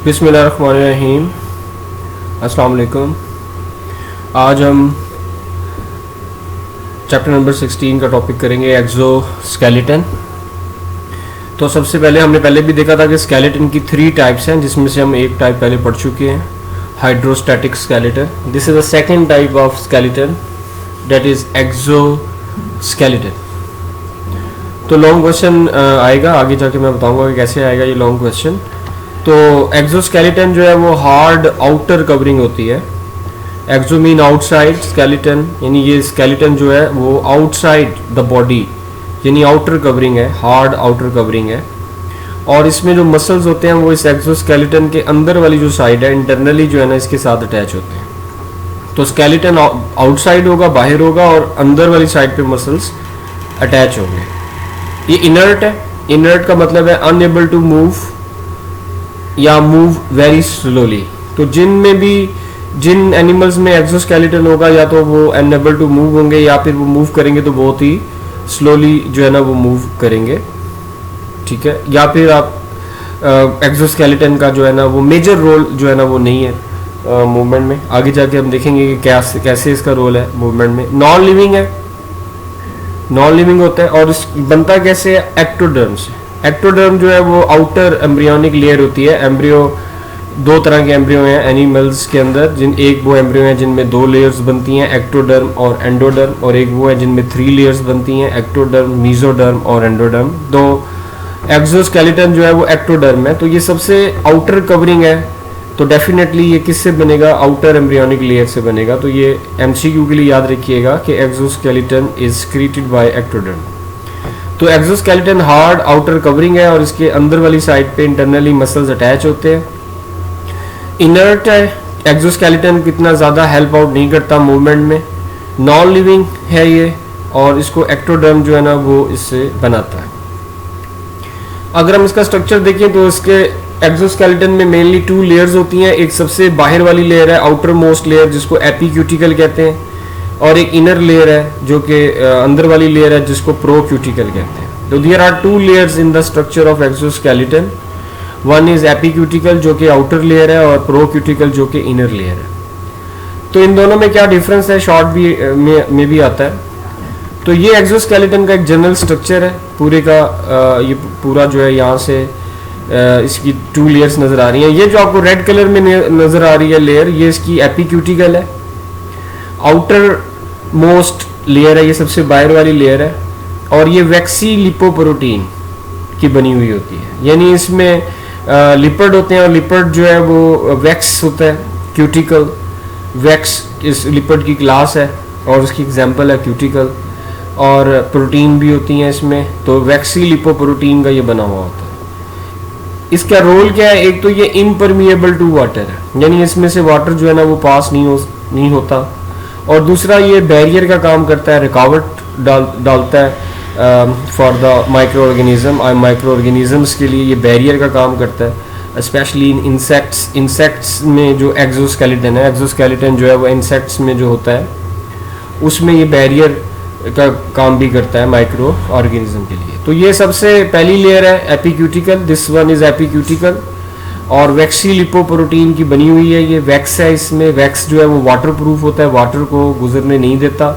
बिस्मिल्लाहिर्रहमानिर्रहीम। अस्सलाम वालेकुम। आज हम चैप्टर नंबर 16 का टॉपिक करेंगे एक्सोस्केलेटन। तो सबसे पहले हमने पहले भी देखा था कि स्केलेटन की 3 टाइप्स हैं, जिसमें से हम एक टाइप पहले पढ़ चुके हैं, hydrostatic skeleton. This is the second type of skeleton, that is exoskeleton. तो लॉन्ग क्वेश्चन आएगा, आगे जाके मैं बताऊंगा कि कैसे आएगा ये लॉन्ग क्वेश्चन। तो एक्सोस्केलेटन जो है वो हार्ड आउटर कवरिंग होती है। एक्सो मीन आउटसाइड, स्केलेटन यानी ये स्केलेटन जो है वो आउटसाइड द बॉडी यानी आउटर कवरिंग है, हार्ड आउटर कवरिंग है। और इसमें जो मसल्स होते हैं वो इस एक्सोस्केलेटन के अंदर वाली जो साइड है इंटरनली जो है ना इसके साथ अटैच होते हैं। तो स्केलेटन आउटसाइड होगा, बाहर होगा, और अंदर वाली साइड पे मसल्स अटैच होंगे। ये इनर्ट है। इनर्ट का मतलब है अनएबल टू मूव या मूव वेरी स्लोली। तो जिन एनिमल्स में एक्सोस्केलेटन होगा या तो वो अनएबल टू मूव होंगे या फिर वो मूव करेंगे तो बहुत ही स्लोली जो है ना वो मूव करेंगे, ठीक है। या फिर आप एक्सोस्केलेटन का जो है ना वो मेजर रोल जो है ना वो नहीं है मूवमेंट में। आगे जाके हम देखेंगे कि कैसे इसका रोल है मूवमेंट में। नॉन लिविंग है, नॉन लिविंग होता है। और बनता कैसे है? एक्टोडर्म से। एक्टोडर्म जो है वो आउटर एम्ब्रियोनिक लेयर होती है। एम्ब्रियो 2 तरह के एम्ब्रियो हैं एनिमल्स के अंदर, एक वो एम्ब्रियो हैं जिनमें 2 लेयर्स बनती हैं, एक्टोडर्म और एंडोडर्म, और एक वो है जिनमें 3 लेयर्स बनती हैं, एक्टोडर्म, मीजोडर्म और एंडोडर्म। तो एक्सोस्केलेटन जो है वो एक्टोडर्म है। तो ये सबसे आउटर कवरिंग है, तो डेफिनेटली ये किससे बनेगा? आउटर एम्ब्रियोनिक लेयर से बनेगा। तो ये एमसीक्यू के लिए याद रखिएगा कि एक्सोस्केलेटन इज सक्रीटेड बाय एक्टोडर्म। तो एक्सोस्केलेटन हार्ड आउटर कवरिंग है और इसके अंदर वाली साइड पे इंटरनली मसल्स अटैच होते हैं। इनर्ट है। एक्सोस्केलेटन कितना ज़्यादा हेल्प आउट नहीं करता मूवमेंट में। नॉन लिविंग है ये, और इसको एक्टोडर्म जो है ना वो इससे बनाता है। अगर हम इसका स्ट्रक्चर देखें तो इसके एक्सोस्केलेटन में मेनली 2 लेयर्स होती हैं। एक सबसे बाहर वाली लेयर है, आउटर मोस्ट लेयर, जिसको एपीक्यूटिकल कहते हैं, और एक इनर लेयर है जो कि अंदर वाली लेयर है जिसको प्रोक्यूटिकल कहते हैं। तो there are 2 layers in the structure of exoskeleton. One is epicuticle जो कि आउटर लेयर है, और प्रोक्यूटिकल जो कि इनर लेयर है। तो इन दोनों में क्या डिफरेंस है शॉर्ट भी में भी आता है। तो ये एक्सोस्केलेटन का एक जनरल स्ट्रक्चर है पूरे का। ये पूरा जो है यहाँ से इसकी 2 लेयर्स नजर आ रही हैं। ये जो आपको रेड कलर में नजर आ रही है लेयर, ये इसकी एपीक्यूटिकल है, आउटर मोस्ट लेयर है, ये सबसे बाहर वाली लेयर है। और ये वैक्सी लिपोप्रोटीन की बनी हुई होती है, यानी इसमें लिपिड होते हैं, और लिपिड जो है वो वैक्स होता है। क्यूटिकल वैक्स इस लिपिड की क्लास है और उसकी एग्जांपल है क्यूटिकल। और प्रोटीन भी होती हैं इसमें, तो वैक्सी लिपोप्रोटीन का ये बना हुआ होता है। इसका रोल क्या है? एक तो ये इनपरमिएबल टू वाटर है, यानी इसमें से वाटर जो है ना वो पास नहीं होता। और दूसरा ये बैरियर का काम करता है, रुकावट डालता है फॉर द माइक्रो ऑर्गेनिज्म। और माइक्रो ऑर्गेनिजम्स के लिए ये बैरियर का काम करता है, स्पेशली इन इंसेक्ट्स। इंसेक्ट्स में जो एक्सोस्केलेटन है, एक्सोस्केलेटन जो है वो इंसेक्ट्स में जो होता है उसमें ये बैरियर का काम भी करता है माइक्रो ऑर्गेनिज्म के लिए। तो ये सबसे पहली लेयर है एपीक्यूटिकल, दिस वन इज एपीक्यूटिकल, और वैक्सी लिपोप्रोटीन की बनी हुई है। ये वैक्स है, इसमें वैक्स जो है वो वाटर प्रूफ होता है, वाटर को गुजरने नहीं देता।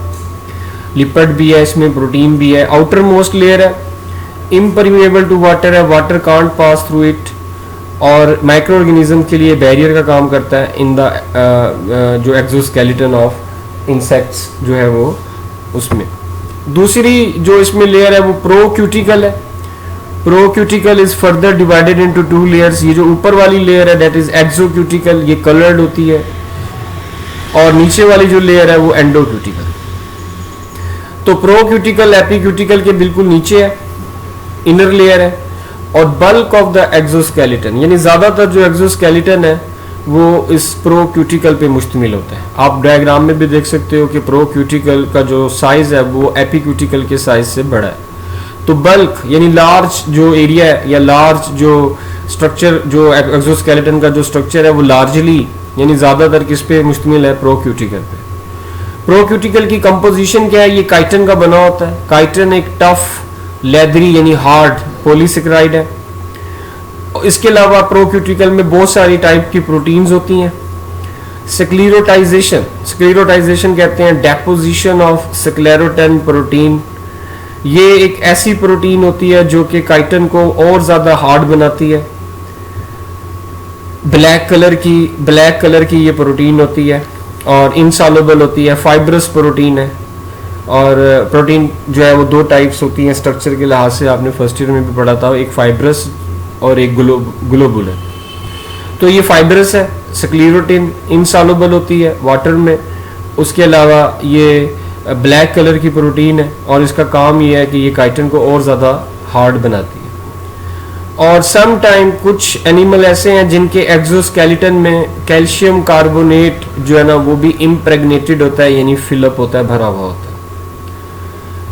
लिपिड भी है इसमें, प्रोटीन भी है। आउटर मोस्ट लेयर है, इम्परमिएबल टू वाटर है, water can't pass through it, और माइक्रो ऑर्गेनिज्म के लिए बैरियर का काम करता है इन द जो एक्सोस्केलेटन ऑफ इंसेक्ट्स जो है वो उसमें। दूसरी जो इसमें लेयर है वो प्रोक्यूटिकल है। Procuticle is further divided into 2 layers. ये जो ऊपर वाली लेयर है दैट इज एक्सोक्यूटिकल, ये कलर्ड होती है, और नीचे वाली जो लेयर है वो एंडोक्यूटिकल। तो प्रोक्यूटिकल एपीक्यूटिकल के बिल्कुल नीचे है, इनर लेयर है। और बल्क ऑफ द एक्सोस्केलेटन, यानी ज्यादातर जो एक्सोस्केलेटन है वो इस प्रोक्यूटिकल पे मुश्तमिल होता है। आप डायग्राम में भी देख सकते हो कि प्रोक्यूटिकल का जो साइज है वो एपीक्यूटिकल के साइज से बड़ा है। तो बल्क यानी लार्ज जो एरिया है या लार्ज जो स्ट्रक्चर, जो एक्सोस्केलेटन का जो स्ट्रक्चर है वो लार्जली यानी ज्यादातर किस पे मुश्तमिल है? प्रोक्यूटिकल पे। प्रोक्यूटिकल की कंपोजिशन क्या है? ये काइटिन का बना होता है। काइटिन एक टफ लेदरी यानी हार्ड पॉलीसेकेराइड है। इसके अलावा प्रोक्यूटिकल में बहुत सारी टाइप की प्रोटीन्स होती हैं। स्क्लेरोटाइजेशन, स्क्लेरोटाइजेशन कहते हैं डेपोजिशन ऑफ स्क्लेरोटिन प्रोटीन। ये एक ऐसी प्रोटीन होती है जो कि काइटिन को और ज़्यादा हार्ड बनाती है। ब्लैक कलर की ये प्रोटीन होती है और इनसॉल्युबल होती है, फाइब्रस प्रोटीन है। और प्रोटीन जो है वो दो टाइप्स होती हैं स्ट्रक्चर के लिहाज से, आपने फर्स्ट ईयर में भी पढ़ा था, एक फाइब्रस और एक ग्लोबुलर। तो ये फाइब्रस है, स्क्लेरोटिन इनसॉल्युबल होती है वाटर में। उसके अलावा ये ब्लैक कलर की प्रोटीन है और इसका काम ये है कि ये काइटिन को और ज़्यादा हार्ड बनाती है। और सम टाइम कुछ एनिमल ऐसे हैं जिनके एक्सोस्केलेटन में कैल्शियम कार्बोनेट जो है ना वो भी इम्प्रेग्नेटेड होता है, यानी फिलअप होता है, भरा हुआ होता है।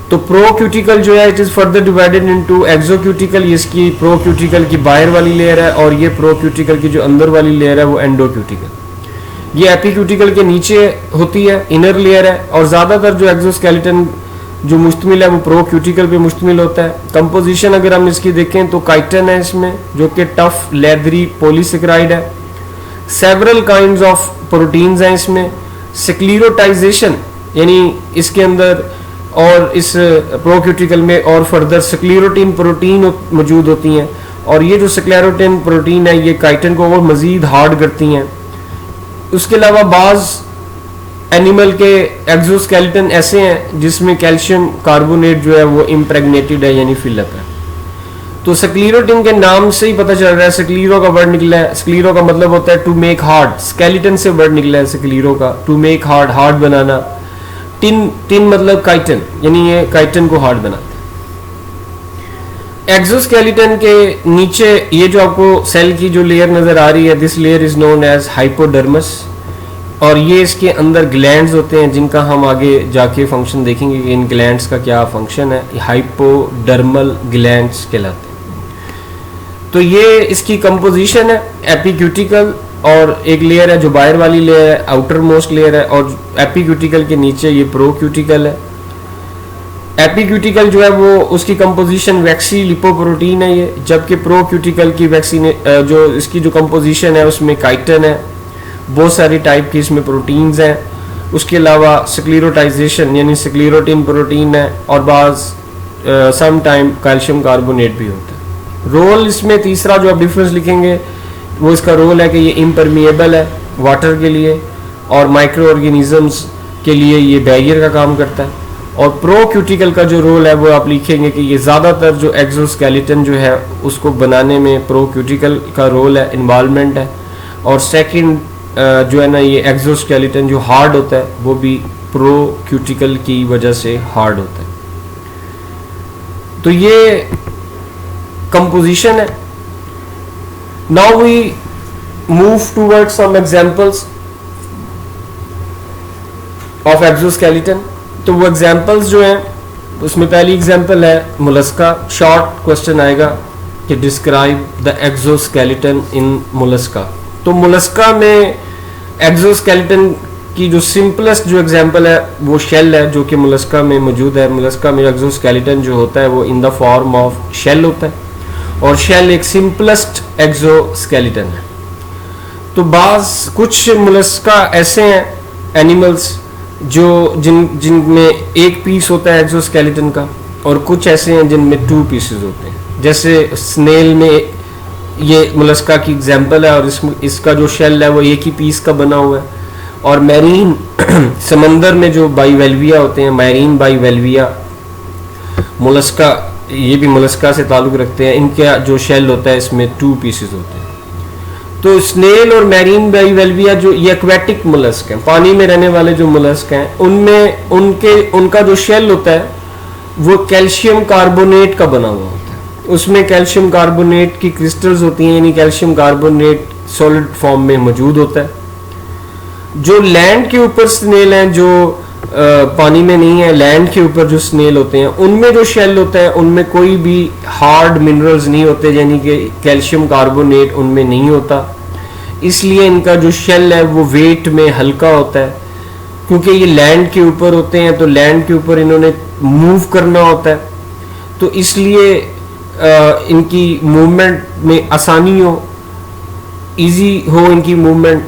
तो प्रोक्यूटिकल जो है it is further divided into exocuticle, इसकी प्रोक्यूटिकल की बाहर वाली लेयर है, और ये प्रोक्यूटिकल की जो अंदर वाली लेयर है वो एंडोक्यूटिकल। ये एपिक्यूटिकल के नीचे होती है, इनर लेयर है। और ज्यादातर जो एक्सोस्केलेटन जो मुश्तमिल है वो प्रोक्यूटिकल पे मुश्तमिल होता है। कंपोजिशन अगर हम इसकी देखें तो काइटिन है इसमें जो कि टफ लेदरी पॉलीसेकेराइड है। सेवरल काइंड्स ऑफ प्रोटीन्स हैं इसमें। स्क्लेरोटाइजेशन यानी इसके अंदर और इस प्रोक्यूटिकल में और फर्दर स्क्लेरोटिन प्रोटीन मौजूद होती हैं, और ये जो स्क्लेरोटिन प्रोटीन है ये काइटिन को और मज़ीद हार्ड करती हैं। उसके अलावा बाज़ एनिमल के एक्सोस्केलेटन ऐसे हैं जिसमें कैल्शियम कार्बोनेट जो है वो इम्प्रेग्नेटेड है, यानी फिलअप है। तो स्क्लेरोटिन के नाम से ही पता चल रहा है, स्क्लेरो का वर्ड निकला है। स्क्लेरो का मतलब होता है टू मेक हार्ड, स्केलेटन से वर्ड निकला है स्क्लेरो का, टू मेक हार्ड, हार्ड बनाना। टिन मतलब काइटिन, यानी ये काइटिन को हार्ड बनाता है। एक्सोस्केलेटन के नीचे ये जो आपको सेल की जो लेयर नजर आ रही है, this layer is known as hypodermis, और ये इसके अंदर ग्लैंड्स होते हैं जिनका हम आगे जाके फंक्शन देखेंगे कि इन ग्लैंड्स का क्या फंक्शन है। हाइपोडर्मल ग्लैंड्स कहलाते हैं। तो ये इसकी कंपोजिशन है एपिक्यूटिकल, और एक लेयर है जो बाहर वाली लेयर है, आउटर मोस्ट लेयर है, और एपिक्यूटिकल के नीचे ये प्रोक्यूटिकल है। एपिक्यूटिकल जो है वो उसकी कंपोजिशन वैक्सी लिपोप्रोटीन है ये, जबकि प्रोक्यूटिकल की वैक्सीन जो इसकी जो कंपोजिशन है उसमें काइटिन है, बहुत सारी टाइप की इसमें प्रोटीन्स हैं। उसके अलावा स्क्लेरोटाइजेशन यानी स्क्लेरोटिन प्रोटीन है, और बाज सम टाइम कैल्शियम कार्बोनेट भी होता है। रोल इसमें तीसरा जो आप डिफरेंस लिखेंगे वो इसका रोल है कि ये इम्परमिएबल है वाटर के लिए, और माइक्रो ऑर्गेनिजम्स के लिए ये बैरियर का काम करता है। और प्रोक्यूटिकल का जो रोल है वो आप लिखेंगे कि ये ज़्यादातर जो एक्सोस्केलेटन जो है उसको बनाने में प्रोक्यूटिकल का रोल है, इन्वॉल्वमेंट है। और सेकंड जो है ना ये एक्सोस्केलेटन जो हार्ड होता है वो भी प्रोक्यूटिकल की वजह से हार्ड होता है। तो ये कंपोजिशन है। Now we move towards some examples of exoskeleton. तो वो एग्जांपल्स जो हैं उसमें पहली एग्जांपल है मोलस्का। शॉर्ट क्वेश्चन आएगा कि describe the exoskeleton in Mollusca. तो मोलस्का में एक्सोस्केलेटन की जो सिंपलेस्ट जो एग्जांपल है वो शेल है जो कि मोलस्का में मौजूद है। मोलस्का में एक्सोस्केलेटन जो होता है वो in the form of shell होता है, और शेल एक सिंपलेस्ट एक्सोस्केलेटन है। तो बाज कुछ मोलस्का ऐसे हैं एनिमल्स जो जिनमें एक पीस होता है एक्सोस्केलेटन का, और कुछ ऐसे हैं जिनमें 2 पीसेस होते हैं। जैसे स्नेल में ये मोलस्का की एग्जांपल है, और इसका जो शेल है वो एक ही पीस का बना हुआ है। और मैरीन समंदर में जो बाइवेल्विया होते हैं, मैरीन बाइवेल्विया मोलस्का, ये भी मोलस्का से ताल्लुक़ रखते हैं। इनका जो शेल होता है इसमें 2 पीसेस होते हैं। तो स्नेल और मैरीन बाइवेल्विया जो ये एक्वेटिक मोलस्क हैं, पानी में रहने वाले जो मोलस्क हैं, उनमें उनका जो शेल होता है वो कैल्शियम कार्बोनेट का बना हुआ होता है। उसमें कैल्शियम कार्बोनेट की क्रिस्टल्स होती हैं, यानी कैल्शियम कार्बोनेट सॉलिड फॉर्म में मौजूद होता है। जो लैंड के ऊपर स्नेल हैं, जो पानी में नहीं है, लैंड के ऊपर जो स्नेल होते हैं उनमें जो शेल होता है उनमें कोई भी हार्ड मिनरल्स नहीं होते, यानी कि कैल्शियम कार्बोनेट उनमें नहीं होता। इसलिए इनका जो शेल है वो वेट में हल्का होता है, क्योंकि ये लैंड के ऊपर होते हैं, तो लैंड के ऊपर इन्होंने मूव करना होता है। तो इसलिए इनकी मूवमेंट में आसानी हो, इजी हो इनकी मूवमेंट,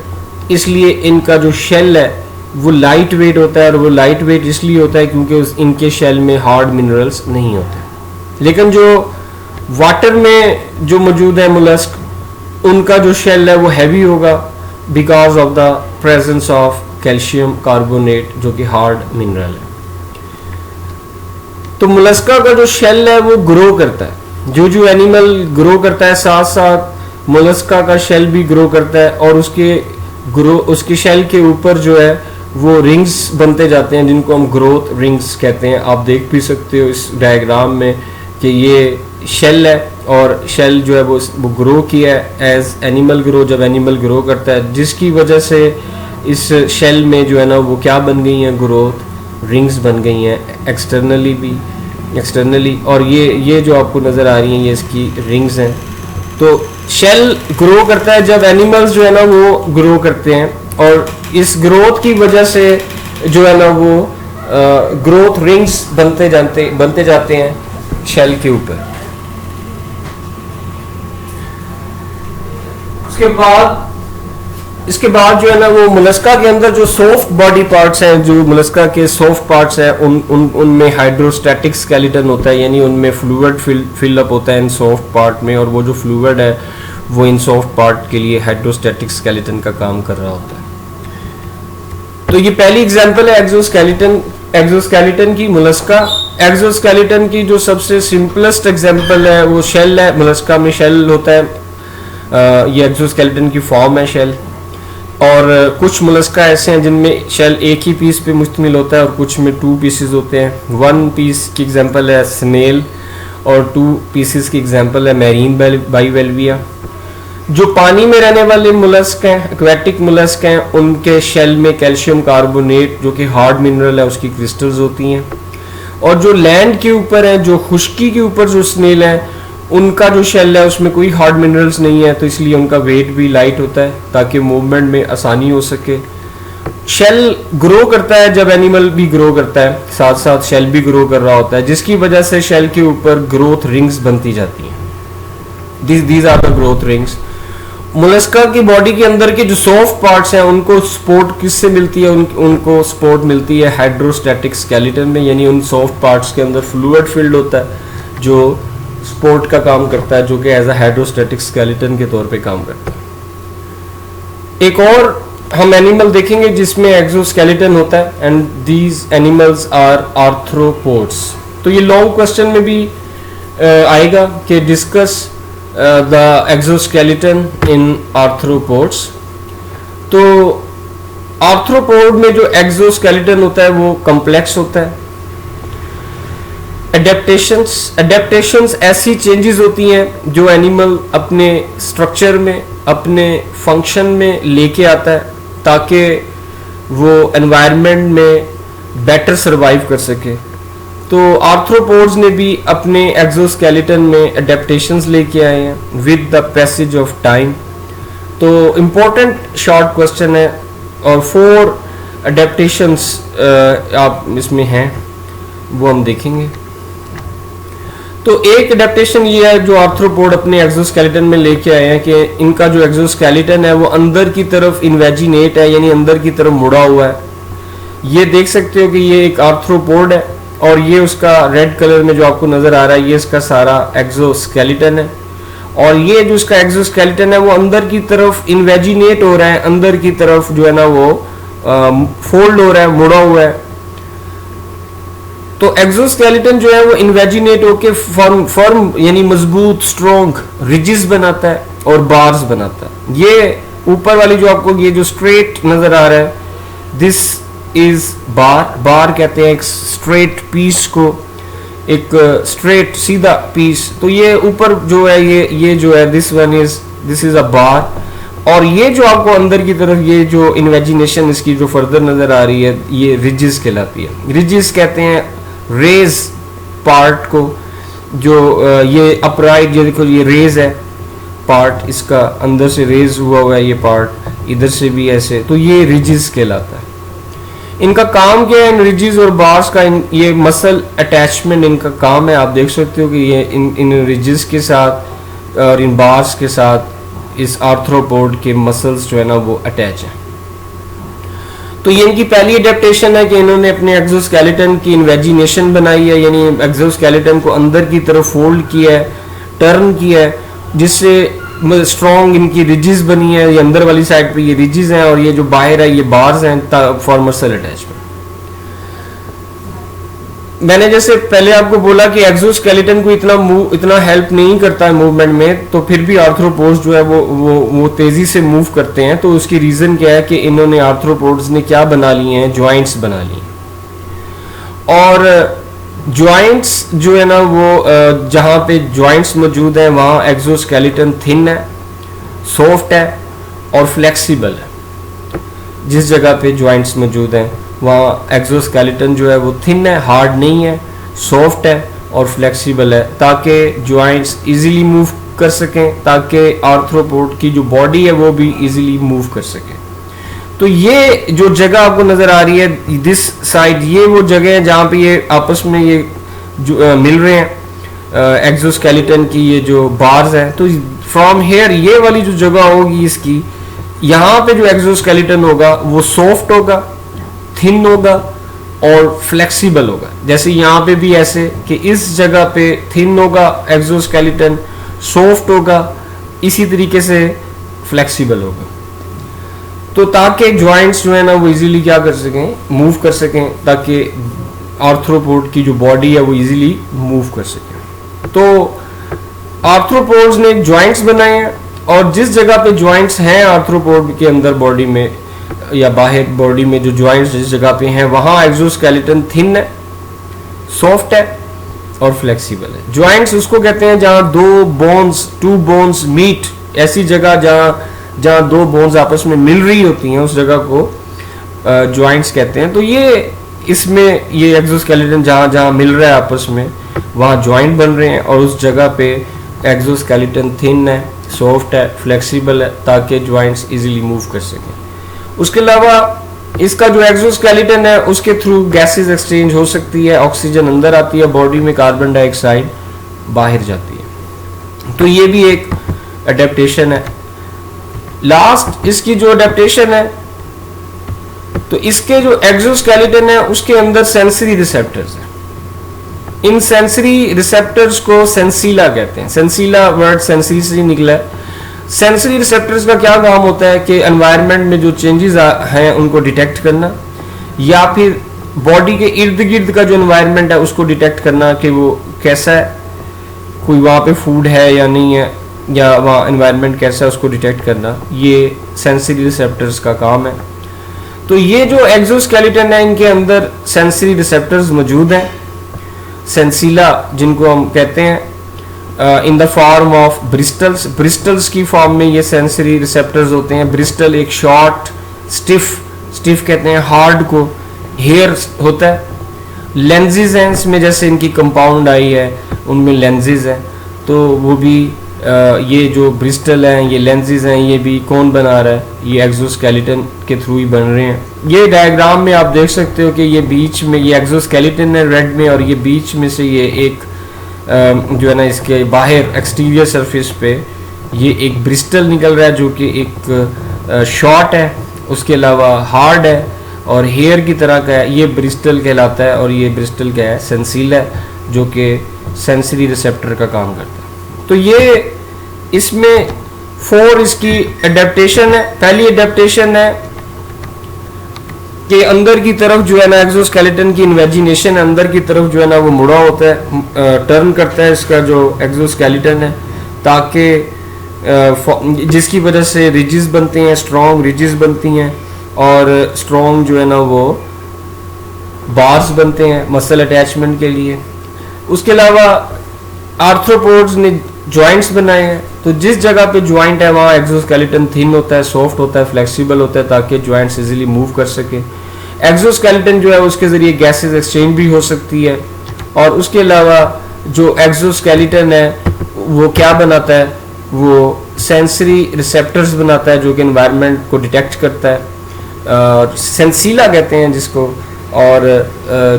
इसलिए इनका जो शेल है वो लाइट वेट होता है। और वो लाइट वेट इसलिए होता है क्योंकि इनके शेल में हार्ड मिनरल्स नहीं होते। लेकिन जो वाटर में जो मौजूद है मोलस्क, उनका जो शेल है वो हैवी होगा because of the presence of calcium carbonate जो कि हार्ड मिनरल है। तो मोलस्का का जो शेल है वो ग्रो करता है। जो एनिमल ग्रो करता है साथ साथ मोलस्का का शेल भी ग्रो करता है, और उसके शेल के ऊपर जो है वो रिंग्स बनते जाते हैं जिनको हम ग्रोथ रिंग्स कहते हैं। आप देख भी सकते हो इस डायग्राम में कि ये शेल है और शेल जो है वो ग्रो किया है एज एनिमल ग्रो, जब एनिमल ग्रो करता है, जिसकी वजह से इस शेल में जो है ना वो क्या बन गई हैं, ग्रोथ रिंग्स बन गई हैं एक्सटर्नली। और ये जो आपको नज़र आ रही हैं ये इसकी रिंग्स हैं। तो शेल ग्रो करता है जब एनिमल्स जो है ना वो ग्रो करते हैं, और इस ग्रोथ की वजह से जो है ना वो ग्रोथ रिंग्स बनते जाते हैं शेल के ऊपर। इसके बाद जो है ना वो मोलस्का के अंदर जो सॉफ्ट बॉडी पार्ट्स हैं, जो मोलस्का के सॉफ्ट पार्ट्स हैं, उनमें हाइड्रोस्टैटिक स्केलेटन होता है, यानी उनमें फ्लूइड फिल अप होता है इन सॉफ्ट पार्ट में, और वो जो फ्लूइड है वो इन सॉफ्ट पार्ट के लिए हाइड्रोस्टैटिक स्केलेटन का काम कर रहा होता है। तो ये पहली एग्जांपल है एक्सोस्केलेटन की, मोलस्का। एक्सोस्केलेटन की जो सबसे सिंपलेस्ट एग्जांपल है वो शेल है। मोलस्का में शेल होता है, ये एक्सोस्केलेटन की फॉर्म है शेल। और कुछ मोलस्का ऐसे हैं जिनमें शेल एक ही पीस पे मुश्तमिल होता है और कुछ में 2 पीसेस होते हैं। 1 पीस की एग्जांपल है स्नेल, और 2 पीसेस की एग्जांपल है मैरीन बाइवेल्विया। जो पानी में रहने वाले मोलस्क हैं, एक्वेटिक मोलस्क हैं, उनके शेल में कैल्शियम कार्बोनेट जो कि हार्ड मिनरल है उसकी क्रिस्टल्स होती हैं। और जो लैंड के ऊपर है, जो खुश्की के ऊपर जो स्नेल है, उनका जो शेल है उसमें कोई हार्ड मिनरल्स नहीं है, तो इसलिए उनका वेट भी लाइट होता है ताकि मूवमेंट में आसानी हो सके। शेल ग्रो करता है जब एनिमल भी ग्रो करता है, साथ साथ शेल भी ग्रो कर रहा होता है, जिसकी वजह से शेल के ऊपर ग्रोथ रिंग्स बनती जाती हैं। These are the growth rings. Mollusca की बॉडी के अंदर के जो सॉफ्ट पार्ट्स हैं उनको सपोर्ट किससे मिलती है? उनको सपोर्ट मिलती है हाइड्रोस्टैटिक स्केलेटन में, यानी उन सॉफ्ट पार्ट्स के अंदर फ्लूइड फील्ड होता है जो सपोर्ट का काम करता है, जो कि एज अ हाइड्रोस्टैटिक स्केलेटन के तौर पे काम करता है। एक और हम एनिमल देखेंगे जिसमें एक्सोस्केलेटन होता है, and these animals are arthropods. तो ये लॉन्ग क्वेश्चन में भी आएगा कि discuss the exoskeleton in arthropods. तो आर्थ्रोपोड में जो एक्सोस्केलेटन होता है वो कॉम्प्लेक्स होता है। एडेप्टेशंस ऐसी चेंजेस होती हैं जो एनिमल अपने स्ट्रक्चर में, अपने फंक्शन में लेके आता है ताकि वो एनवायरनमेंट में बेटर सरवाइव कर सके। तो आर्थ्रोपोड्स ने भी अपने एक्सोस्केलेटन में एडेप्टेशंस लेके आए हैं with the passage of time. तो इम्पोर्टेंट शॉर्ट क्वेश्चन है, और 4 एडेप्टेशंस आप इसमें हैं वो हम देखेंगे। तो एक एडेप्टेशन ये है जो आर्थ्रोपोड अपने एक्सोस्केलेटन में लेके आए हैं कि इनका जो एक्सोस्केलेटन है वो अंदर की तरफ इन्वेजिनेट है, यानी अंदर की तरफ मुड़ा हुआ है। ये देख सकते हो कि ये एक आर्थ्रोपोड है, और ये उसका रेड कलर में जो आपको नजर आ रहा है ये इसका सारा एक्सोस्केलेटन है। और ये जो इसका एक्सोस्केलेटन है वो अंदर की तरफ इन्वेजिनेट हो रहा है, अंदर की तरफ जो है ना वो फोल्ड हो रहा है, मुड़ा हुआ है। तो एक्सोस्केलेटन जो है वो इन्वेजिनेट होके फर्म यानी मजबूत, स्ट्रॉन्ग रिजिस बनाता है और बार्स बनाता है। ये ऊपर वाली जो आपको ये जो स्ट्रेट नजर आ रहा है, दिस इज बार कहते हैं एक स्ट्रेट पीस को, एक स्ट्रेट सीधा पीस। तो ये ऊपर जो है ये जो है दिस इज अ बार। और ये जो आपको अंदर की तरफ ये जो इन्वेजिनेशन इसकी जो फर्दर नजर आ रही है ये रिजिस कहलाती है। रिजिस कहते हैं रेज पार्ट को, जो ये अपराइट, ये देखो ये रेज है पार्ट, इसका अंदर से रेज हुआ है ये पार्ट, इधर से भी ऐसे, तो ये रिजिस कहलाता है। इनका काम क्या है, इन रिजिज और बार्स का, ये मसल अटैचमेंट इनका काम है। आप देख सकते हो कि ये इन रिजिज के साथ और इन बार्स के साथ इस आर्थ्रोपोड के मसल्स जो है ना वो अटैच है। तो ये इनकी पहली अडेप्टेशन है कि इन्होंने अपने एक्सोस्केलेटन की इन्वेजिनेशन बनाई है, यानी एक्सोस्केलेटन को अंदर की तरफ फोल्ड किया है, टर्न किया है, जिससे स्ट्रॉन्ग इनकी रिजिज बनी है। ये अंदर वाली साइड पे ये रिजिज हैं और ये जो बाहर है ये बार्स हैं फॉर मसल अटैचमेंट। मैंने जैसे पहले आपको बोला कि एक्सोस्केलेटन को इतना हेल्प नहीं करता है मूवमेंट में, तो फिर भी आर्थ्रोपोड्स जो है वो तेजी से मूव करते हैं। तो उसकी रीजन क्या है कि इन्होंने आर्थ्रोपोड्स ने क्या बना लिए हैं, ज्वाइंट्स बना लिए। और ज्वाइंट्स जो है ना वो जहाँ पे ज्वाइंट्स मौजूद हैं वहाँ एक्सोस्केलेटन थिन है, सॉफ्ट है और फ्लेक्सिबल है। जिस जगह पे ज्वाइंट्स मौजूद हैं वहाँ एक्सोस्केलेटन जो है वो थिन है, हार्ड नहीं है, सॉफ्ट है और फ्लेक्सिबल है, ताकि ज्वाइंट्स इजीली मूव कर सकें, ताकि आर्थ्रोपोड की जो बॉडी है वो भी इजीली मूव कर सके। तो ये जो जगह आपको नजर आ रही है दिस साइड, ये वो जगह है जहाँ पे ये आपस में ये जो मिल रहे हैं एक्सोस्केलेटन की ये जो बार्स हैं। तो फ्रॉम हेयर ये वाली जो जगह होगी इसकी, यहाँ पे जो एक्सोस्केलेटन होगा वो सॉफ्ट होगा, थिन होगा और फ्लेक्सिबल होगा। जैसे यहाँ पे भी ऐसे कि इस जगह पे थिन होगा एक्सोस्केलेटन, सॉफ्ट होगा, इसी तरीके से फ्लेक्सिबल होगा। तो ताकि ज्वाइंट्स जो है ना वो इजीली क्या कर सकें, मूव कर सकें, ताकि आर्थ्रोपोड की जो बॉडी है वो इजीली मूव कर सके। तो आर्थ्रोपोड्स ने ज्वाइंट्स बनाए हैं और जिस जगह पे ज्वाइंट्स हैं आर्थ्रोपोड के अंदर बॉडी में या बाहर बॉडी में जो ज्वाइंट्स जिस जगह पे हैं वहाँ एक्सोस्केलेटन थिन है, सॉफ्ट है और फ्लेक्सिबल है। ज्वाइंट्स उसको कहते हैं जहाँ टू बोन्स मीट, ऐसी जगह जहाँ दो बोन्स आपस में मिल रही होती हैं उस जगह को ज्वाइंट्स कहते हैं। तो ये इसमें ये एक्सोस्केलेटन जहाँ मिल रहा है आपस में वहाँ ज्वाइंट बन रहे हैं और उस जगह पे एक्सोस्केलेटन थिन है, सॉफ्ट है, फ्लेक्सिबल है, ताकि ज्वाइंट्स इजीली मूव कर सकें। उसके अलावा इसका जो एक्सोस्केलेटन है उसके थ्रू गैसेस एक्सचेंज हो सकती है, ऑक्सीजन अंदर आती है बॉडी में, कार्बन डाइऑक्साइड बाहर जाती है। तो ये भी एक अडेप्टेशन है। लास्ट इसकी जो अडेप्टेशन है, तो इसके जो एक्सोस्केलेटन है उसके अंदर सेंसरी रिसेप्टर्स हैं। इन सेंसरी रिसेप्टर्स को सेंसीला कहते हैं। सेंसीला वर्ड सेंसरी से निकला है। सेंसरी रिसेप्टर्स का क्या काम होता है कि एनवायरनमेंट में जो चेंजेस हैं उनको डिटेक्ट करना, या फिर बॉडी के इर्द गिर्द का जो एनवायरनमेंट है उसको डिटेक्ट करना कि वो कैसा है, कोई वहाँ पे फूड है या नहीं है, या वहाँ एनवायरनमेंट कैसा है उसको डिटेक्ट करना, ये सेंसरी रिसेप्टर्स का काम है। तो ये जो एक्सोस्केलेटन है इनके अंदर सेंसरी रिसेप्टर्स मौजूद हैं, सेंसीला जिनको हम कहते हैं, इन द फॉर्म ऑफ ब्रिस्टल्स की फॉर्म में ये सेंसरी रिसेप्टर्स होते हैं। ब्रिस्टल एक शॉर्ट स्टिफ कहते हैं हार्ड को, हेयर होता है। लेंजेस हैं इसमें, जैसे इनकी कंपाउंड आई है उनमें लेंजेस हैं, तो वो भी ये जो ब्रिस्टल हैं, ये लेंजेस हैं, ये भी कौन बना रहा है, ये एक्सोस्केलेटन के थ्रू ही बन रहे हैं। ये डायग्राम में आप देख सकते हो कि ये बीच में ये एक्सोस्केलेटन है रेड में, और ये बीच में से ये एक जो है ना इसके बाहर एक्सटीरियर सरफेस पे ये एक ब्रिस्टल निकल रहा है जो कि एक शॉर्ट है, उसके अलावा हार्ड है और हेयर की तरह का है। ये ब्रिस्टल कहलाता है और ये ब्रिस्टल क्या है, सेंसीला है, जो कि सेंसरी रिसेप्टर का काम करता है। तो ये इसमें 4 इसकी अडेप्टेशन है। पहली अडेप्टेशन है कि अंदर की तरफ जो है ना एक्सोस्केलेटन की इन्वेजिनेशन अंदर की तरफ जो है ना वो मुड़ा होता है, टर्न करता है इसका जो एक्सोस्केलेटन है, ताकि जिसकी वजह से रिजिस बनते हैं, स्ट्रॉन्ग रिजिस बनती हैं और स्ट्रॉन्ग जो है ना वो बार्स बनते हैं मसल अटैचमेंट के लिए। उसके अलावा आर्थ्रोपोड्स ने जॉइंट्स बनाए हैं, तो जिस जगह पे जॉइंट है वहाँ एक्सोस्केलेटन थिन होता है, सॉफ्ट होता है, फ्लेक्सिबल होता है, ताकि जॉइंट्स इजीली मूव कर सके। एक्सोस्केलेटन जो है उसके ज़रिए गैसेस एक्सचेंज भी हो सकती है। और उसके अलावा जो एक्सोस्केलेटन है वो क्या बनाता है, वो सेंसरी रिसेप्टर्स बनाता है जो कि एनवायरनमेंट को डिटेक्ट करता है। सेंसीला कहते हैं जिसको, और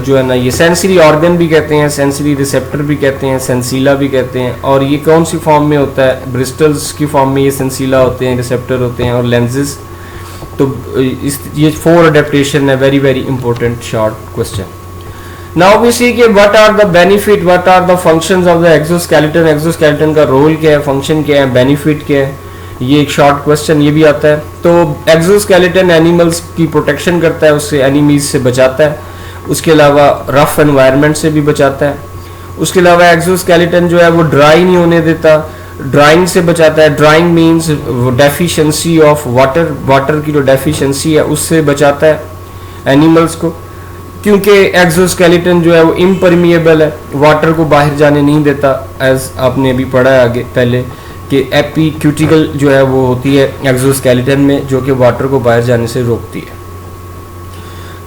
जो है ना ये सेंसरी ऑर्गन भी कहते हैं, सेंसरी रिसेप्टर भी कहते हैं, सेंसीला भी कहते हैं। और ये कौन सी फॉर्म में होता है? ब्रिस्टल्स की फॉर्म में ये सेंसीला होते हैं, रिसेप्टर होते हैं और लेंसेज। तो ये 4 अडेप्टेशन है, very very important short question. Now we see कि what are the benefit, what are the functions of the exoskeleton, exoskeleton का रोल क्या है, फंक्शन क्या है, बेनिफिट क्या है, ये एक शॉर्ट क्वेश्चन ये भी आता है। तो एक्सोस्केलेटन एनिमल्स की प्रोटेक्शन करता है, उससे एनिमीज से बचाता है, उसके अलावा रफ एनवायरनमेंट से भी बचाता है। उसके अलावा एक्सोस्केलेटन जो है वो ड्राई नहीं होने देता, ड्राइंग से बचाता है। Drawing means deficiency of water, water की जो डेफिशिएंसी है उससे बचाता है एनिमल्स को, क्योंकि एक्सोस्केलेटन जो है वो इम्परमिएबल है, वाटर को बाहर जाने नहीं देता। एज आपने अभी पढ़ा है आगे पहले कि एपिक्यूटिकल जो है वो होती है एक्सोस्केलेटन में, जो कि वाटर को बाहर जाने से रोकती है।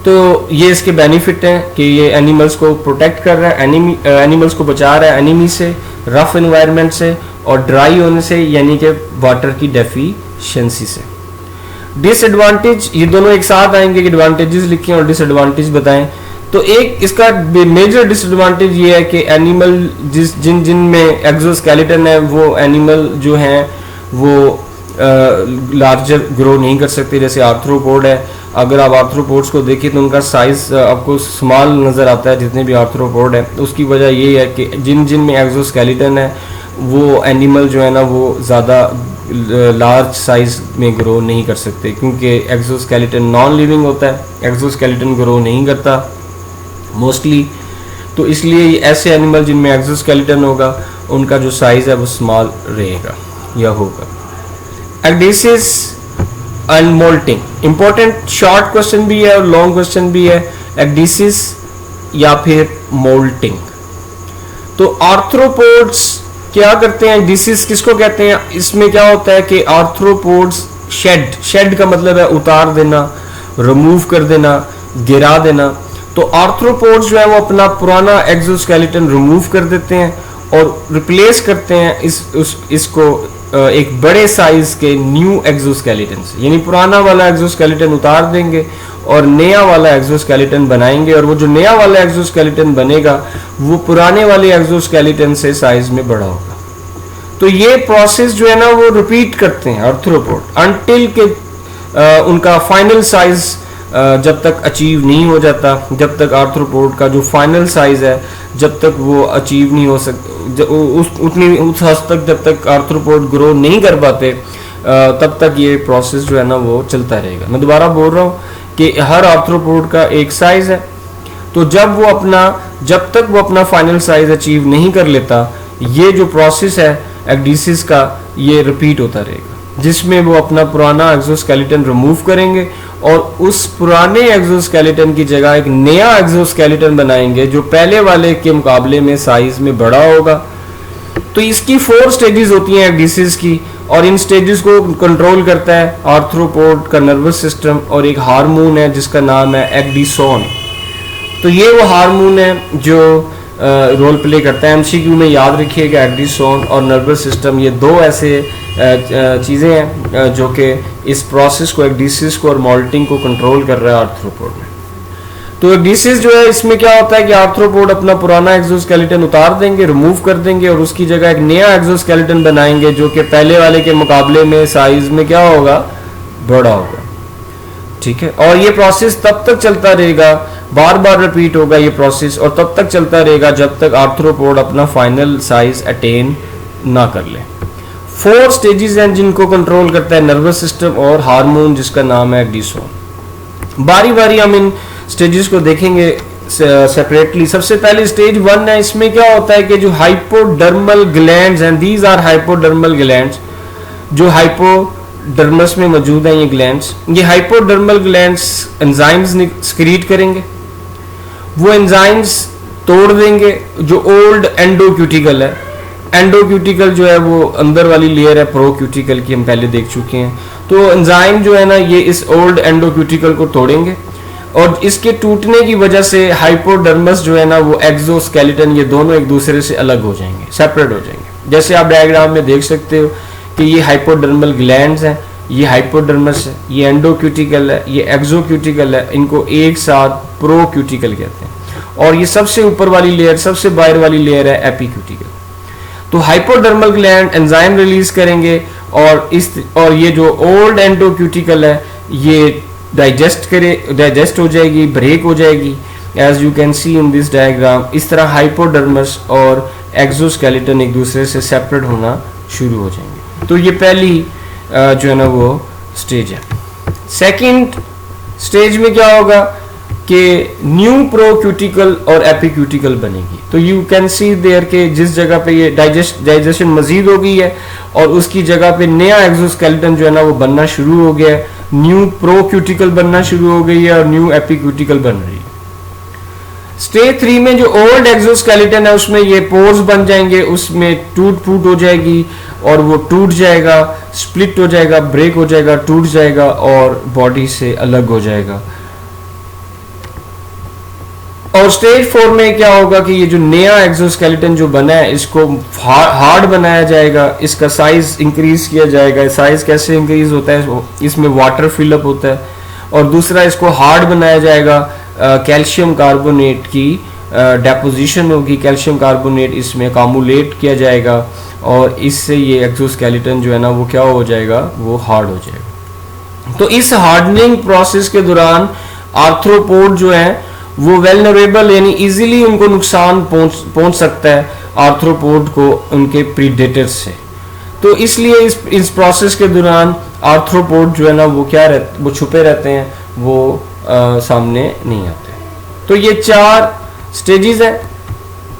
तो ये इसके बेनिफिट हैं कि ये एनिमल्स को प्रोटेक्ट कर रहा है, एनिमल्स को बचा रहा है एनिमी से, रफ एनवायरनमेंट से और ड्राई होने से, यानी कि वाटर की डेफिशिएंसी से। डिसएडवांटेज, ये दोनों एक साथ आएंगे कि एडवांटेजेस लिखें और डिसएडवांटेज बताएं। तो एक इसका मेजर डिसएडवांटेज ये है कि एनिमल जिन जिन में एक्सोस्केलेटन है वो एनिमल जो हैं वो लार्जर ग्रो नहीं कर सकते। जैसे आर्थ्रोपोड है, अगर आप आर्थ्रोपोड्स को देखें तो उनका साइज आपको स्मॉल नज़र आता है जितने भी आर्थ्रोपोड है। उसकी वजह ये है कि जिन जिन में एक्सोस्केलेटन है वो एनिमल जो है ना वो ज़्यादा लार्ज साइज में ग्रो नहीं कर सकते, क्योंकि एक्सोस्केलेटन नॉन लिविंग होता है, एक्सोस्केलेटन ग्रो नहीं करता मोस्टली। तो इसलिए ऐसे एनिमल जिनमें एक्सोस्केलेटन होगा उनका जो साइज है वो स्मॉल रहेगा या होगा। Ecdysis and moulting, important short question भी है और लॉन्ग क्वेश्चन भी है। एडेसिस या फिर मोल्टिंग। तो आर्थ्रोपोड्स क्या करते हैं? डिसीज किसको कहते हैं? इसमें क्या होता है कि आर्थ्रोपोड्स शेड का मतलब है उतार देना, रिमूव कर देना, गिरा देना। तो आर्थ्रोपोड्स जो है वो अपना पुराना एक्सोस्केलेटन रिमूव कर देते हैं और रिप्लेस करते हैं इसको एक बड़े साइज के न्यू एक्सोस्केलेटन से, यानी पुराना वाला एक्सोस्केलेटन उतार देंगे और नया वाला एक्सोस्केलेटन बनाएंगे। और वो जो नया वाला एक्सोस्केलेटन बनेगा वो पुराने वाले एक्सोस्केलेटन से साइज में बड़ा होगा। तो ये प्रोसेस जो है ना वो रिपीट करते हैं आर्थ्रोपोड अनटिल के उनका फाइनल साइज जब तक अचीव नहीं हो जाता, जब तक आर्थ्रोपोड का जो फाइनल साइज है जब तक वो अचीव नहीं हो सकता, उस हद तक जब तक आर्थ्रोपोड ग्रो नहीं कर पाते तब तक ये प्रोसेस जो है ना वो चलता रहेगा। मैं दोबारा बोल रहा हूँ कि हर आर्थ्रोपोड का एक साइज है, तो जब तक वो अपना फाइनल साइज अचीव नहीं कर लेता, ये जो प्रोसेस है एडेसिस का ये रिपीट होता रहेगा, जिसमें वो अपना पुराना एक्सोस्केलेटन रिमूव करेंगे और उस पुराने एक्सोस्केलेटन की जगह एक नया एक्सोस्केलेटन बनाएंगे जो पहले वाले के मुकाबले में साइज में बड़ा होगा। तो इसकी 4 स्टेजेस होती हैं एडेसिस की, और इन स्टेजेस को कंट्रोल करता है आर्थ्रोपोड का नर्वस सिस्टम और एक हार्मोन है जिसका नाम है एक्डिसोन। तो ये वो हार्मोन है जो रोल प्ले करता है। एमसीक्यू में याद रखिएगा, एक्डिसोन और नर्वस सिस्टम ये दो ऐसे चीज़ें हैं जो कि इस प्रोसेस को, एडेसिस को और मोल्टिंग को कंट्रोल कर रहा है आर्थ्रोपोड में। तो एडेसिस जो है इसमें क्या होता है कि आर्थ्रोपोड अपना पुराना एक्सोस्केलेटन उतार देंगे, रिमूव कर देंगे और उसकी जगह एक नया एक्सोस्केलेटन बनाएंगे जो कि पहले वाले के मुकाबले में साइज में क्या होगा, बड़ा होगा। ठीक है, और ये प्रोसेस तब तक चलता रहेगा, बार बार रिपीट होगा ये प्रोसेस, और तब तक चलता रहेगा जब तक आर्थ्रोपोड अपना फाइनल साइज अटेन ना कर ले। 4 स्टेजेस हैं जिनको कंट्रोल करता है नर्वस सिस्टम और हार्मोन जिसका नाम है एक्डिसोन। बारी बारी हम इन स्टेजेस को देखेंगे सेपरेटली। सबसे पहले स्टेज 1 है, इसमें क्या होता है कि जो हाइपोडर्मल ग्लैंड्स हैं, दीज आर हाइपोडर्मल ग्लैंड्स, जो हाइपोडर्मस में मौजूद हैं ये ग्लैंड्स, ये हाइपोडर्मल ग्लैंड्स एंजाइम्स सिक्रीट करेंगे। वो एंजाइम्स तोड़ देंगे जो ओल्ड एंडोक्यूटिकल है। एंडोक्यूटिकल जो है वो अंदर वाली लेयर है प्रोक्यूटिकल की, हम पहले देख चुके हैं। तो एंजाइम जो है ना ये इस ओल्ड एंडोक्यूटिकल को तोड़ेंगे और इसके टूटने की वजह से हाइपोडर्मस जो है ना वो एक्सोस्केलेटन, ये दोनों एक दूसरे से अलग हो जाएंगे, सेपरेट हो जाएंगे। जैसे आप डायग्राम में देख सकते हो कि ये हाइपोडर्मल ग्लैंड्स हैं ये हाइपोडर्मस है, ये एंडोक्यूटिकल है, ये एक्सोक्यूटिकल है, इनको एक साथ प्रोक्यूटिकल कहते हैं। और ये सबसे ऊपर वाली लेयर, सबसे बाहर वाली लेयर है एपिक्यूटिकल। तो हाइपोडर्मल ग्लैंड एंजाइम रिलीज करेंगे और ये जो ओल्ड एंडोक्यूटिकल है ये डाइजेस्ट हो जाएगी, ब्रेक हो जाएगी, as you can see in this diagram. इस तरह हाइपोडर्मस और एक्सोस्केलेटन एक दूसरे से सेपरेट होना शुरू हो जाएंगे। तो ये पहली जो है ना वो स्टेज है। सेकंड स्टेज में क्या होगा कि न्यू प्रोक्यूटिकल और एपिक्यूटिकल बनेगी। तो यू कैन सी देयर के जिस जगह पे ये डाइजेशन मजीद हो गई है और उसकी जगह पे नया एक्सोस्केलेटन जो है ना वो बनना शुरू हो गया है, न्यू प्रोक्यूटिकल बनना शुरू हो गई है और न्यू एपिक्यूटिकल बन रही है। स्टेज 3 में जो ओल्ड एक्सोस्केलेटन है उसमें ये पोर्स बन जाएंगे, उसमें टूट फूट हो जाएगी और वो टूट जाएगा, स्प्लिट हो जाएगा, ब्रेक हो जाएगा, टूट जाएगा और बॉडी से अलग हो जाएगा। और स्टेज 4 में क्या होगा कि ये जो नया एक्सोस्केलेटन जो बना है इसको हार्ड बनाया जाएगा, इसका साइज इंक्रीज किया जाएगा। साइज कैसे इंक्रीज होता है, इसमें वाटर फिलअप होता है। और दूसरा इसको हार्ड बनाया जाएगा, कैल्शियम कार्बोनेट की डेपोजिशन होगी, कैल्शियम कार्बोनेट इसमें अकामुलेट किया जाएगा और इससे ये एक्सोस्केलेटन जो है ना वो क्या हो जाएगा, वो हार्ड हो जाएगा। तो इस हार्डनिंग प्रोसेस के दौरान आर्थ्रोपोड जो है वो वेलनरेबल यानी इजीली उनको नुकसान पहुंच सकता है आर्थ्रोपोड को उनके प्रीडेटर्स से। तो इसलिए इस प्रोसेस के दौरान आर्थ्रोपोड जो है ना वो वो छुपे रहते हैं, वो सामने नहीं आते। तो ये 4 स्टेजेस हैं,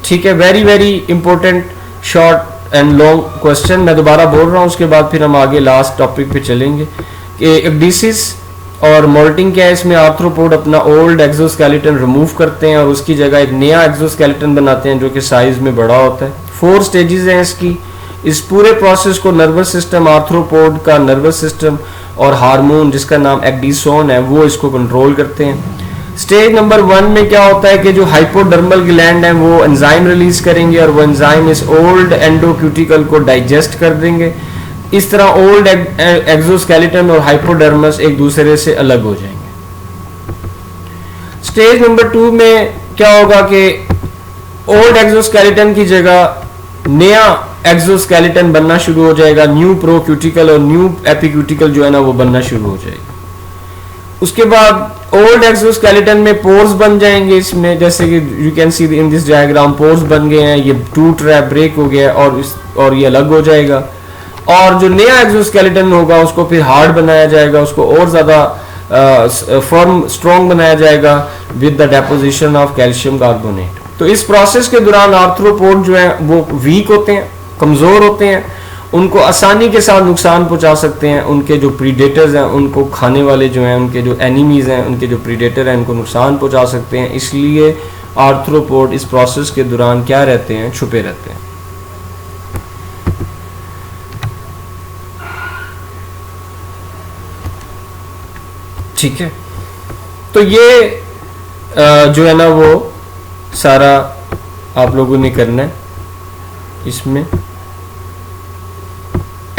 ठीक है। Very very important short and long question मैं दोबारा बोल रहा हूँ, उसके बाद फिर हम आगे लास्ट टॉपिक पे चलेंगे कि एब्डिसिस और मोल्टिंग क्या है। इसमें आर्थ्रोपोड अपना ओल्ड एक्सोस्केलेटन रिमूव करते हैं और उसकी जगह एक नया एक्सोस्केलेटन बनाते हैं जो कि साइज में बड़ा होता है। 4 स्टेजेस हैं इसकी। इस पूरे प्रोसेस को नर्वस सिस्टम, आर्थ्रोपोड का नर्वस सिस्टम और हार्मोन जिसका नाम एक्डिसोन है वो इसको कंट्रोल करते हैं। स्टेज नंबर 1 में क्या होता है कि जो हाइपोडर्मल ग्लैंड है वो एंजाइम रिलीज करेंगे और वो एंजाइम इस ओल्ड एंडोक्यूटिकल को डाइजेस्ट कर देंगे। इस तरह ओल्ड एक्सोस्केलेटन और हाइपोडर्मस एक दूसरे से अलग हो जाएंगे। स्टेज नंबर 2 में क्या होगा कि ओल्ड एक्सोस्केलेटन की जगह नया एक्सोस्केलेटन बनना शुरू हो जाएगा, न्यू प्रोक्यूटिकल और न्यू एपिक्यूटिकल जो है ना वो बनना शुरू हो जाएगा। उसके बाद ओल्ड एक्सोस्केलेटन में पोर्स बन जाएंगे, इसमें जैसे कि you can see in this diagram pores बन गए हैं, ये टूट रहा है, ब्रेक हो गया और ये अलग हो जाएगा। और जो नया एक्सोस्केलेटन होगा उसको फिर हार्ड बनाया जाएगा, उसको और ज्यादा फर्म स्ट्रॉन्ग बनाया जाएगा with the deposition of calcium carbonate. तो इस प्रोसेस के दौरान आर्थ्रोपोड जो है वो वीक होते हैं, कमजोर होते हैं, उनको आसानी के साथ नुकसान पहुंचा सकते हैं। उनके जो प्रीडेटर्स हैं, उनको खाने वाले जो हैं, उनके जो एनिमीज हैं, उनके जो प्रीडेटर हैं, उनको नुकसान पहुंचा सकते हैं। इसलिए आर्थ्रोपोड इस प्रोसेस के दौरान क्या रहते हैं, छुपे रहते हैं। ठीक है, तो ये जो है ना वो सारा आप लोगों ने करना है। इसमें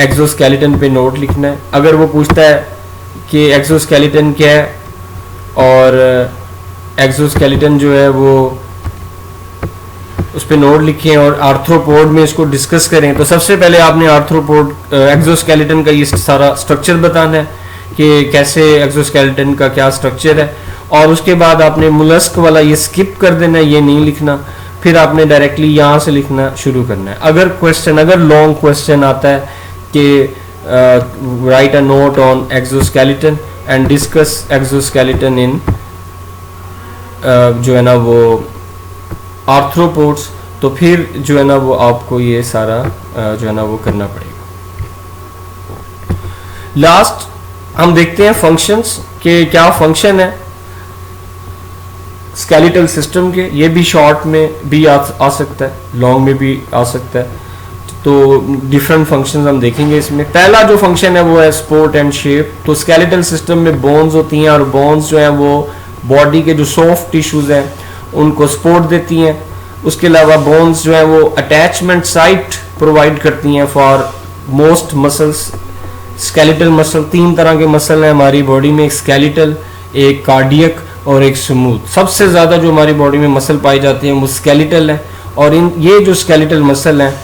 एक्सोस्केलेटन पे नोट लिखना है। अगर वो पूछता है कि एक्सोस्केलेटन क्या है और एक्सोस्केलेटन जो है वो उस पे नोट लिखें और आर्थ्रोपोड में इसको डिस्कस करें, तो सबसे पहले आपने आर्थ्रोपोड एक्सोस्केलेटन का ये सारा स्ट्रक्चर बताना है कि कैसे एक्सोस्केलेटन का क्या स्ट्रक्चर है, और उसके बाद आपने मुलस्क वाला ये स्किप कर देना है, ये नहीं लिखना। फिर आपने डायरेक्टली यहाँ से लिखना शुरू करना है। अगर लॉन्ग क्वेश्चन आता है कि write a note on exoskeleton and discuss exoskeleton in जो है ना वो आर्थ्रोपोड्स, तो फिर जो है ना वो आपको ये सारा जो है ना वो करना पड़ेगा। लास्ट हम देखते हैं फंक्शंस के, क्या फंक्शन है स्केलेटल सिस्टम के। ये भी शॉर्ट में भी आ सकता है, लॉन्ग में भी आ सकता है। तो डिफरेंट फंक्शंस हम देखेंगे इसमें। पहला जो फंक्शन है वो है सपोर्ट एंड शेप। तो स्केलेटल सिस्टम में बोन्स होती हैं और बोन्स जो हैं वो बॉडी के जो सॉफ्ट टिश्यूज हैं उनको सपोर्ट देती हैं। उसके अलावा बोन्स जो हैं वो अटैचमेंट साइट प्रोवाइड करती हैं for most muscles skeletal muscle, 3 तरह के मसल हैं हमारी बॉडी में, एक स्केलेटल, एक कार्डियक और एक स्मूथ। सबसे ज़्यादा जो हमारी बॉडी में मसल पाई जाती है वो स्केलेटल है, और ये जो स्केलेटल मसल हैं,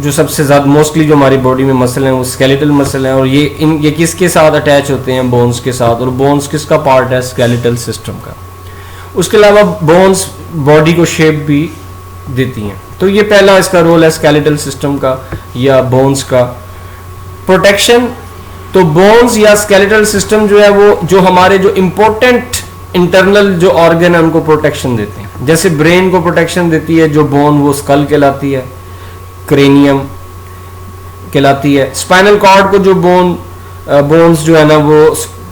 जो सबसे ज़्यादा मोस्टली जो हमारी बॉडी में मसल हैं वो स्केलेटल मसल हैं, और ये किसके साथ अटैच होते हैं? बोन्स के साथ। और बोन्स किसका पार्ट है? स्केलेटल सिस्टम का। उसके अलावा बोन्स बॉडी को शेप भी देती हैं। तो ये पहला इसका रोल है स्केलेटल सिस्टम का या बोन्स का। प्रोटेक्शन, तो बोन्स या स्केलेटल सिस्टम जो है वो जो हमारे जो इंपॉर्टेंट इंटरनल जो ऑर्गन है उनको प्रोटेक्शन देते हैं। जैसे ब्रेन को प्रोटेक्शन देती है जो बोन, वो स्कल कहलाती है, क्रेनियम कहलाती है। स्पाइनल कॉर्ड को जो बोन्स जो है ना वो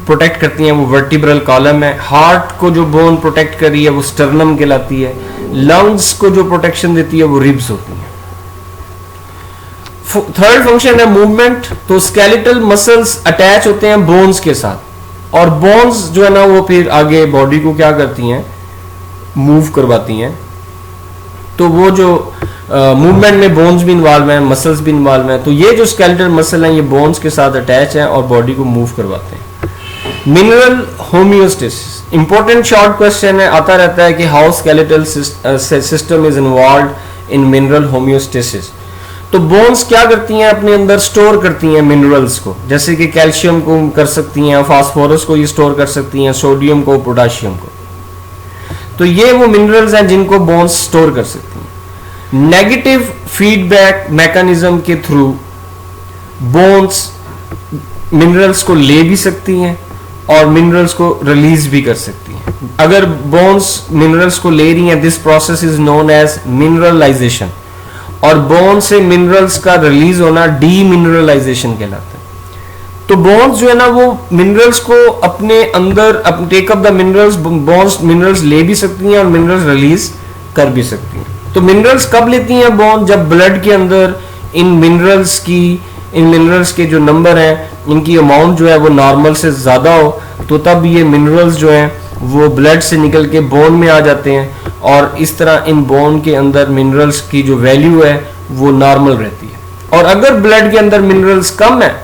प्रोटेक्ट करती हैं, वो वर्टिब्रल कॉलम है। हार्ट को जो बोन प्रोटेक्ट कर रही है वो स्टर्नम कहलाती है। लंग्स को जो प्रोटेक्शन देती है वो रिब्स होती हैं। थर्ड फंक्शन है मूवमेंट, तो स्केलेटल मसल्स अटैच होते हैं बोन्स के साथ, और बोन्स जो है ना वो फिर आगे बॉडी को क्या करती हैं? मूव करवाती हैं। तो वो जो मूवमेंट में बोन्स भी इन्वॉल्व हैं, मसल्स भी इन्वॉल्व हैं। तो ये जो स्केलेटल मसल हैं ये बोन्स के साथ अटैच हैं और बॉडी को मूव करवाते हैं। Mineral homeostasis, important short question है, आता रहता है कि how skeletal system is involved in mineral homeostasis. तो बोन्स क्या करती हैं? अपने अंदर स्टोर करती हैं मिनरल्स को, जैसे कि कैल्शियम को कर सकती हैं, फास्फोरस को ये स्टोर कर सकती हैं, सोडियम को, पोटाशियम को। तो ये वो मिनरल्स हैं जिनको बोन्स स्टोर कर सकती हैं। नेगेटिव फीडबैक मैकेनिज्म के थ्रू बोन्स मिनरल्स को ले भी सकती हैं और मिनरल्स को रिलीज भी कर सकती हैं। अगर बोन्स मिनरल्स को ले रही हैं, this process is known as mineralisation, और बोन से मिनरल्स का रिलीज होना डीमिनरलाइजेशन कहलाता है। तो बोन्स जो है ना वो मिनरल्स को अपने अंदर take up the minerals, bones minerals ले भी सकती हैं और मिनरल्स रिलीज कर भी सकती हैं। तो मिनरल्स कब लेती हैं बोन? जब ब्लड के अंदर इन मिनरल्स के जो नंबर हैं, इनकी अमाउंट जो है वो नॉर्मल से ज़्यादा हो, तो तब ये मिनरल्स जो हैं वो ब्लड से निकल के बोन में आ जाते हैं, और इस तरह इन बोन के अंदर मिनरल्स की जो वैल्यू है वो नॉर्मल रहती है। और अगर ब्लड के अंदर मिनरल्स कम है,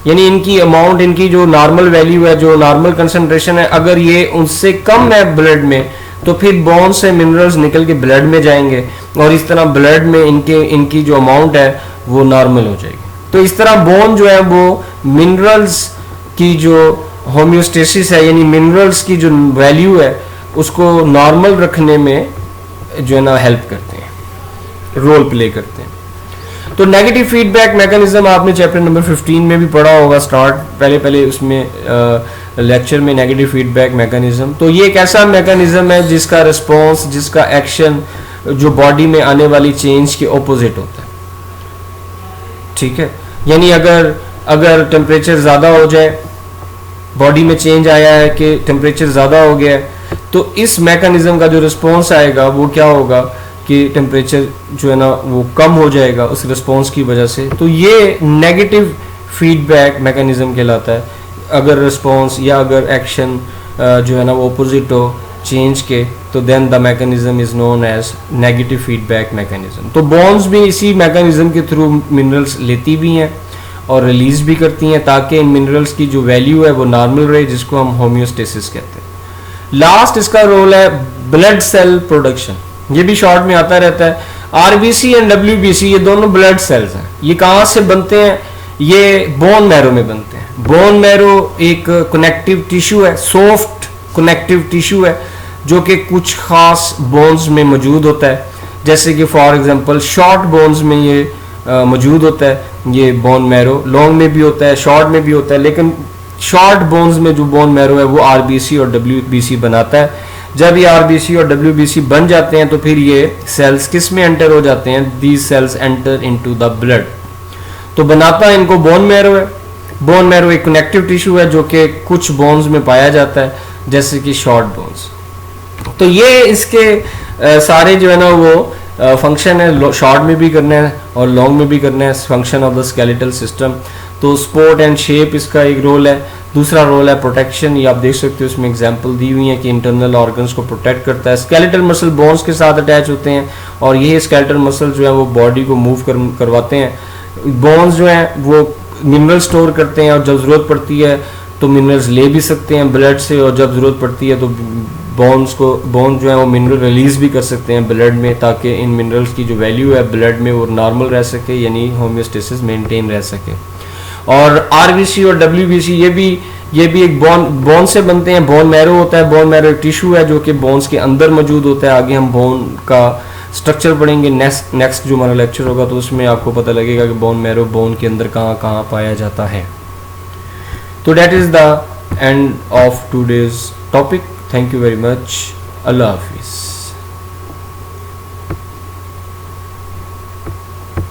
यानी इनकी अमाउंट, इनकी जो नॉर्मल वैल्यू है, जो नॉर्मल कंसंट्रेशन है, अगर ये उनसे कम है ब्लड में, तो फिर बोन से मिनरल्स निकल के ब्लड में जाएंगे, और इस तरह ब्लड में इनकी जो अमाउंट है वो नॉर्मल हो जाएगी। तो इस तरह बोन जो है वो मिनरल्स की जो होम्योस्टेसिस है, यानी मिनरल्स की जो वैल्यू है उसको नॉर्मल रखने में जो है ना हेल्प करते हैं, रोल प्ले करते हैं। तो नेगेटिव फीडबैक मैकेनिज्म आपने चैप्टर नंबर 15 में भी पढ़ा होगा, पहले उसमें लेक्चर में नेगेटिव फीडबैक मैकेनिज्म। तो ये एक ऐसा मैकेनिज्म है जिसका रिस्पॉन्स, जिसका एक्शन जो बॉडी में आने वाली चेंज के ऑपोजिट होता है। ठीक है, यानी अगर टेम्परेचर ज़्यादा हो जाए, बॉडी में चेंज आया है कि टेम्परेचर ज़्यादा हो गया है, तो इस मैकेनिज्म का जो रिस्पॉन्स आएगा वो क्या होगा कि टेम्परेचर जो है ना वो कम हो जाएगा उस रिस्पॉन्स की वजह से। तो ये नेगेटिव फीडबैक मैकेनिज्म कहलाता है। अगर रिस्पॉन्स या अगर एक्शन जो है ना वो अपोजिट हो चेंज के, तो then the mechanism is known as negative feedback mechanism. तो बोन्स भी इसी मैकेनिज्म के थ्रू मिनरल्स लेती भी हैं और रिलीज भी करती हैं, ताकि इन मिनरल्स की जो वैल्यू है वो नॉर्मल रहे, जिसको हम होम्योस्टेसिस कहते हैं। लास्ट इसका रोल है ब्लड सेल प्रोडक्शन। ये भी शॉर्ट में आता रहता है। आरबीसी एंड डब्ल्यूबीसी ये दोनों ब्लड सेल्स हैं। ये कहाँ से बनते हैं? ये बोन मैरो में बनते हैं। बोन मैरो एक कनेक्टिव टिश्यू है, सॉफ्ट कनेक्टिव टिश्यू है, जो कि कुछ खास बोन्स में मौजूद होता है। जैसे कि फॉर एग्जांपल शॉर्ट बोन्स में ये मौजूद होता है ये बोन मैरो, लॉन्ग में भी होता है, शॉर्ट में भी होता है, लेकिन शॉर्ट बोन्स में जो बोन मैरो है वो आरबीसी और डब्ल्यूबीसी बनाता है। जब ये आरबीसी और डब्ल्यूबीसी बन जाते हैं तो फिर ये सेल्स किस में एंटर हो जाते हैं? These cells enter into the blood. तो बनाता इनको बोन मैरो है। बोन मैरो एक कनेक्टिव टिश्यू है जो कि कुछ बोन्स में पाया जाता है, जैसे कि शॉर्ट बोन्स। तो ये इसके सारे जो है ना वो फंक्शन है, शॉर्ट में भी करना है और लॉन्ग में भी करना है, function of the skeletal system. तो सपोर्ट एंड शेप इसका एक रोल है। दूसरा रोल है प्रोटेक्शन। ये आप देख सकते हो इसमें एग्जांपल दी हुई है कि इंटरनल ऑर्गन्स को प्रोटेक्ट करता है। स्केलेटल मसल बोन्स के साथ अटैच होते हैं और ये स्केलेटल मसल जो है वो बॉडी को मूव करवाते हैं। बोन्स जो हैं वो मिनरल स्टोर करते हैं और जब ज़रूरत पड़ती है तो मिनरल्स ले भी सकते हैं ब्लड से, और जब ज़रूरत पड़ती है तो बोन जो है वो मिनरल रिलीज़ भी कर सकते हैं ब्लड में, ताकि इन मिनरल्स की जो वैल्यू है ब्लड में वो नॉर्मल रह सके, यानी होम्योस्टेसिस मेंटेन रह सके। और आरबीसी और डब्ल्यूबीसी ये भी एक बोन से बनते हैं। बोन मैरो होता है, बोन मैरो एक टिश्यू है जो कि बोन्स के अंदर मौजूद होता है। आगे हम बोन का स्ट्रक्चर पढ़ेंगे, नेक्स्ट जो हमारा लेक्चर होगा तो उसमें आपको पता लगेगा कि बोन मैरो बोन के अंदर कहाँ कहाँ पाया जाता है। तो that is the end of today's topic. Thank you very much. अल्लाह हाफिज़।